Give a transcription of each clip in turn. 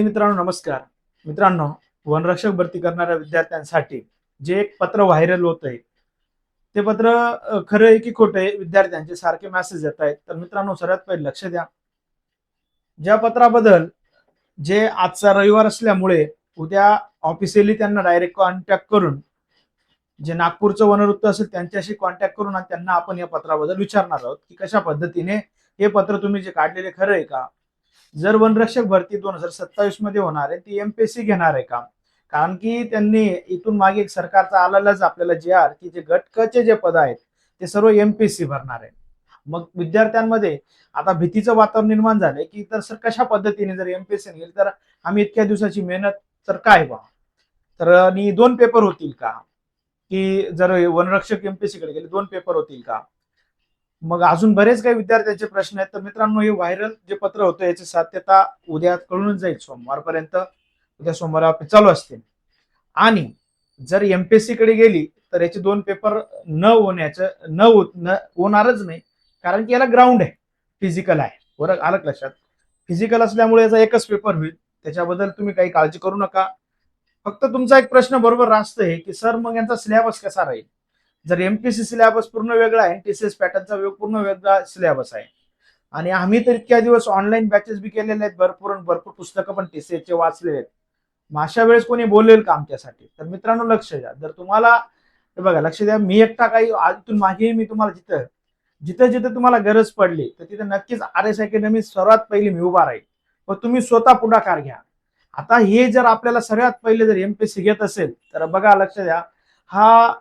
मित्रांनो नमस्कार. मित्रांनो, वनरक्षक भरती करणाऱ्या विद्यार्थ्यांसाठी जे एक पत्र व्हायरल होत आहे, ते पत्र खरं आहे की खोटं आहे? विद्यार्थ्यांचे सारखे मेसेज येत आहेत. तर मित्रांनो, सर्वात पहिले लक्ष द्या. ज्या पत्राबद्दल जे आजचा रविवार असल्यामुळे उद्या ऑफिशियली त्यांना डायरेक्ट कॉन्टॅक्ट करून जे नागपूरचं वनवृत्त असेल त्यांच्याशी कॉन्टॅक्ट करून आणि त्यांना आपण या पत्राबद्दल विचारणार आहोत की कशा पद्धतीने हे पत्र तुम्ही जे काढलेले खरं आहे का? जर वनरक्षक भरती 2027 मध्ये होणार आहे ती एमपीएससी घेणार आहे का? कारण की त्यांनी इथून मागे एक सरकारचा आलेलाच आपल्याला जे आर की जे गट क चे जे पद आहेत ते सर्व एमपीएससी भरणार आहे. मग विद्यार्थ्यांमध्ये आता भीतीचं वातावरण निर्माण झालंय की तर सर कशा पद्धतीने जर एमपीएससी गेली तर आम्ही इतक्या दिवसाची मेहनत तर काय बा? तर आणि 2 पेपर होतील का? की जर वनरक्षक एमपीएससी कडे गेले 2 पेपर होतील का? मग अजून बरेच काही विद्यार्थ्यांचे प्रश्न आहेत. तर मित्रांनो, हे व्हायरल जे पत्र होतं याची सात्यता उद्या कळूनच जाईल सोमवारपर्यंत. उद्या सोमवार चालू असतील. आणि जर एमपीएससी कडे गेली तर याचे 2 पेपर न होणारच नाही. कारण की याला ग्राउंड आहे, फिजिकल आहे. बरं आलं का लक्षात? फिजिकल असल्यामुळे याचा एकच पेपर होईल. त्याच्याबद्दल तुम्ही काही काळजी करू नका. फक्त तुमचा एक प्रश्न बरोबर रास्त आहे की सर मग यांचा सिलेबस कसा राहील? जर एमपीएससी सिलेबस पूर्ण वेगळा आहे, टीसीएस पॅटर्नचा पूर्ण वेगळा सिलेबस आहे. आणि आम्ही तर इतक्या दिवस ऑनलाईन बॅचेस बी केलेले आहेत, भरपूर भरपूर पुस्तकं पण टीसीएसचे वाचलेले आहेत. मग अशा वेळेस कोणी बोलेल का आमच्यासाठी? तर मित्रांनो लक्ष द्या. जर तुम्हाला हे बघा, लक्ष द्या, मी एकटा काही आजून मागे मी तुम्हाला जिथं जिथं जिथं तुम्हाला गरज पडली तर तिथे नक्कीच आर एस अकॅडमी सर्वात पहिली मी उभा राहील. पण तुम्ही स्वतः पुढाकार घ्या. आता हे जर आपल्याला सर्वात पहिले जर एमपीएससी घेत असेल तर बघा, लक्ष द्या, हा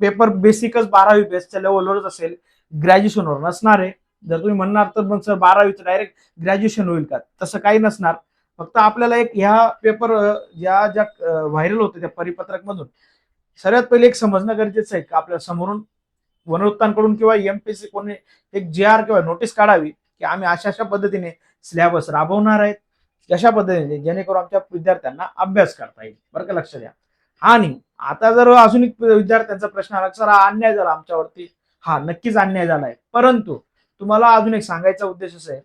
पेपर बेसिकच 12वी बेसच्या लेवलवरच असेल, ग्रॅज्युएशनवर नसणार आहे. जर तुम्ही म्हणणार तर मग सर 12वीचं डायरेक्ट ग्रॅज्युएशन होईल का? तसं काही नसणार. फक्त आपल्याला एक ह्या पेपर ज्या ज्या व्हायरल होते त्या परिपत्रक मधून सर्वात पहिले एक समजणं गरजेचं आहे की आपल्या समोरून वनवृत्तांकडून किंवा एमपीएससी कोणी एक जे आर किंवा नोटीस काढावी की आम्ही अशा अशा पद्धतीने सिलेबस राबवणार आहेत, कशा पद्धतीने जेणेकरून आमच्या विद्यार्थ्यांना अभ्यास करता येईल. बरं का, लक्ष द्या. आणि आता जर अजून एक विद्यार्थ्यांचा प्रश्न आला, सर हा अन्याय झाला आमच्यावरती. हा नक्कीच अन्याय झालाय, परंतु तुम्हाला अजून एक सांगायचा उद्देश असा आहे,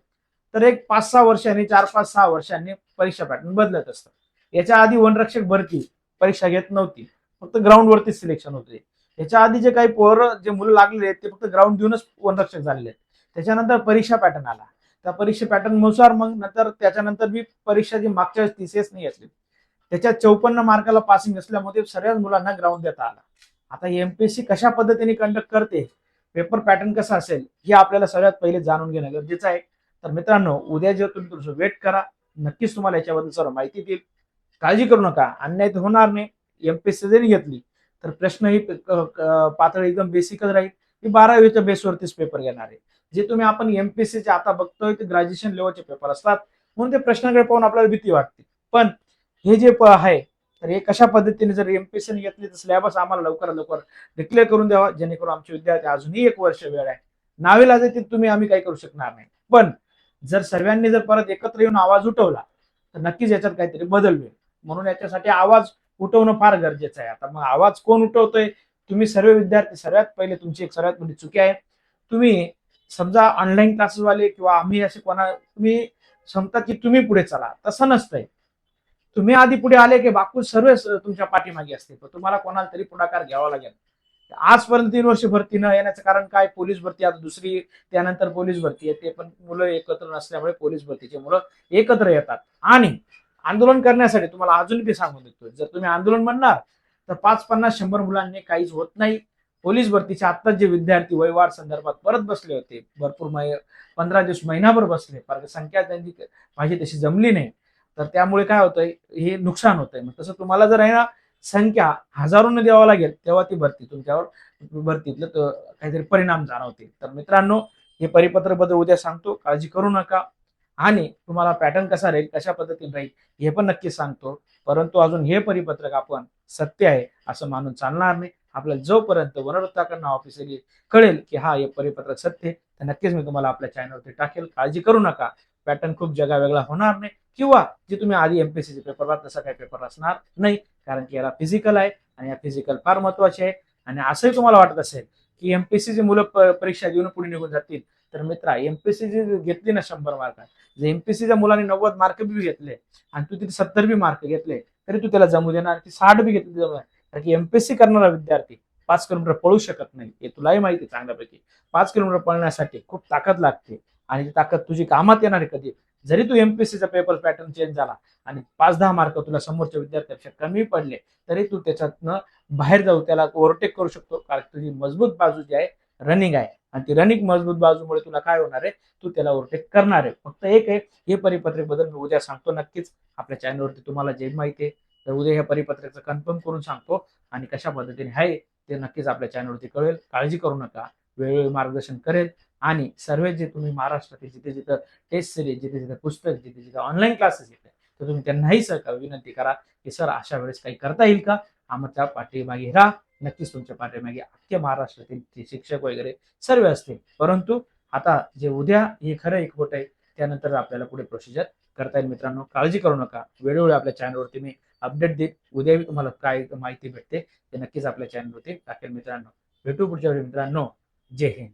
तर एक 5-6 वर्षांनी 4-5-6 वर्षांनी परीक्षा पॅटर्न बदलत असतं. याच्या आधी वनरक्षक भरती परीक्षा घेत नव्हती, फक्त ग्राउंडवरती सिलेक्शन होते. याच्या आधी जे काही पोरं जे मुलं लागलेले आहेत ते फक्त ग्राउंड देऊनच वनरक्षक झालेले आहेत. त्याच्यानंतर परीक्षा पॅटर्न आला. त्या परीक्षा पॅटर्न नुसार मग नंतर त्याच्यानंतर मी परीक्षा जी मागच्या वेळेस टीसीएस नाही घेतली त्याच्यात 54 मार्काला पासिंग असल्यामुळे सगळ्याच मुलांना ग्राउंड देता आला. आता एमपीएससी कशा पद्धतीने कंडक्ट करते, पेपर पॅटर्न कसा असेल हे आपल्याला सगळ्यात पहिले जाणून घेणं गरजेचं आहे. तर मित्रांनो, उद्या जे तुम्ही थोडंसं वेट करा, नक्कीच तुम्हाला याच्याबद्दल सर्व माहिती देईल. काळजी करू नका, अन्याय तर होणार नाही. एमपीएससी जरी घेतली तर प्रश्न ही पातळी एकदम बेसिकच राहील. ही 12वीच्या बेसवरतीच पेपर घेणार आहे. जे तुम्ही आपण एमपीएससीचे आता बघतोय ते ग्रॅज्युएशन लेवलचे पेपर असतात, म्हणून ते प्रश्नाकडे पाहून आपल्याला भीती वाटते. पण हे जे आहे तर हे कशा पद्धतीने जर एमपीएससी घेतली तर सिलेबस आम्हाला लवकरात लवकर डिक्लेअर करून द्यावा, जेणेकरून आमचे विद्यार्थी अजूनही 1 वर्ष वेळ आहे. नावीलाज ते तुम्ही आम्ही काही करू शकणार नाही. पण जर सर्वांनी जर परत एकत्र येऊन आवाज उठवला तर नक्कीच याच्यात काहीतरी बदल होईल. म्हणून याच्यासाठी आवाज उठवणं फार गरजेचं आहे. आता मग आवाज कोण उठवतोय? तुम्ही सर्व विद्यार्थी. सर्वात पहिले तुमची एक सर्वात मोठी चुकी आहे, तुम्ही समजा ऑनलाईन क्लासेसवाले किंवा आम्ही असे कोणा तुम्ही समजा की तुम्ही पुढे चला, तसं नसतंय. तुम्ही आधी पुढे आले की बाकी सर्व तुमच्या पाठीमागे असते, पण तुम्हाला कोणाला तरी पुढाकार घ्यावा लागेल. आजपर्यंत 3 वर्ष भरती न येण्याचं कारण काय? पोलीस भरती आता दुसरी, त्यानंतर पोलीस भरती येते, पण मुलं एकत्र नसल्यामुळे पोलीस भरतीचे मुलं एकत्र येतात. आणि आंदोलन करण्यासाठी तुम्हाला अजून बी सांगून देतो, जर तुम्ही आंदोलन म्हणणार तर 5-50-100 मुलांनी काहीच होत नाही. पोलीस भरतीचे आता जे विद्यार्थी वयवार संदर्भात परत बसले होते, भरपूर 15 दिवस महिनाभर बसले, कारण संख्या त्यांची पाहिजे तशी जमली नाही. तर त्यामुळे काय होतंय, हे नुकसान होतंय. मग तसं तुम्हाला जर आहे ना संख्या हजारोने द्यावं लागेल तेव्हा ती भरती तुमच्यावर भरतीतलं काहीतरी परिणाम जाणवतील. तर मित्रांनो, हे परिपत्र बद्दल उद्या सांगतो, काळजी करू नका. आणि तुम्हाला पॅटर्न कसा राहील, कशा पद्धतीने राहील हे पण नक्कीच सांगतो. परंतु अजून हे परिपत्रक आपण सत्य आहे असं मानून चालणार नाही. आपल्याला जोपर्यंत वनवृत्ताकडनं ऑफिशियली कळेल की हा हे परिपत्रक सत्य आहे, तर नक्कीच मी तुम्हाला आपल्या चॅनलवरती टाकेल. काळजी करू नका. पॅटर्न खूप जगावेगळा होणार नाही, किंवा जे तुम्ही आधी एमपीएससीचे पेपर पाहता तसा काही पेपर असणार नाही. कारण की याला फिजिकल आहे आणि या फिजिकल फार महत्वाचे आहे. आणि असंही तुम्हाला वाटत असेल की एमपीएससीचे मुलं परीक्षा देऊन पुढे निघून जातील, तर मित्रा एमपीएससी जी घेतली ना 100 मार्क, जर एमपीएससीच्या मुलांनी 90 मार्क बी घेतले आणि तू तिथे 70 बी मार्क घेतले तरी तू त्याला जमू देणार, ती 60 बी घेतली जमू देणार. कारण की एमपीएससी करणारा विद्यार्थी 5 किलोमीटर पळू शकत नाही, हे तुलाही माहिती आहे चांगल्यापैकी. 5 किलोमीटर पळण्यासाठी खूप ताकद लागते आणि ती ताकद तुझी कामात येणार आहे कधी. जरी तू एमपीएससीचा पेपर पॅटर्न चेंज झाला आणि 5-10 मार्क तुला समोरच्या विद्यार्थ्यापेक्षा कमी पडले तरी तू त्याच्यातनं बाहेर जाऊ, त्याला ओव्हरटेक करू शकतो. कारण तुझी मजबूत बाजू जी आहे रनिंग आहे आणि ती रनिंग मजबूत बाजूमुळे तुला काय होणार आहे, तू त्याला ओव्हरटेक करणार आहे. फक्त एक आहे, हे परिपत्रक बद्दल मी उद्या सांगतो नक्कीच आपल्या चॅनलवरती. तुम्हाला जे माहिती आहे तर उद्या ह्या परिपत्रकाचं कन्फर्म करून सांगतो आणि कशा पद्धतीने आहे ते नक्कीच आपल्या चॅनलवरती कळेल. काळजी करू नका, वेळोवेळी मार्गदर्शन करेल. आणि सर्व जे तुम्ही महाराष्ट्रातील जिथे जिथं टेस्ट सिरीज, जिथे जिथे पुस्तक, जिथे जिथे ऑनलाईन क्लासेस येतात तर तुम्ही त्यांनाही विनंती करा की सर अशा वेळेस काही करता येईल का, आमच्या पाठीमागे राहा. नक्कीच तुमच्या पाठीमागे अख्ख्या महाराष्ट्रातील जे शिक्षक वगैरे सर्व असतील. परंतु आता जे उद्या हे खरं एक खोट आहे त्यानंतर आपल्याला पुढे प्रोसिजर करता येईल. मित्रांनो काळजी करू नका, वेळोवेळी आपल्या चॅनलवरती मी अपडेट देत. उद्याही तुम्हाला काय माहिती भेटते ते नक्कीच आपल्या चॅनलवरती टाकेल. मित्रांनो भेटू पुढच्या वेळी. मित्रांनो जय हिंद.